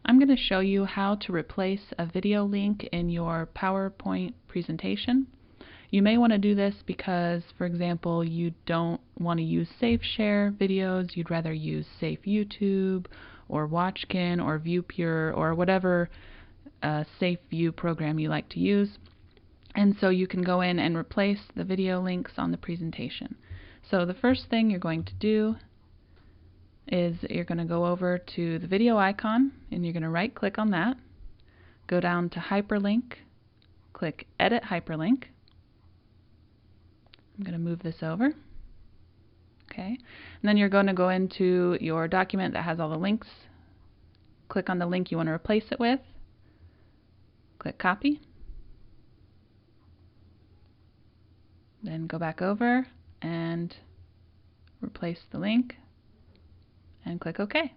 I'm going to show you how to replace a video link in your PowerPoint presentation. You may want to do this because, for example, you don't want to use SafeShare videos. You'd rather use Safe YouTube or Watchkin or ViewPure or whatever Safe View program you like to use. And so you can go in and replace the video links on the presentation. So the first thing you're going to do is you're going to go over to the video icon and you're going to right click on that, go down to Hyperlink, click Edit Hyperlink. I'm going to move this over. Okay, and then you're going to go into your document that has all the links, click on the link you want to replace it with, click Copy, then go back over and replace the link and click OK.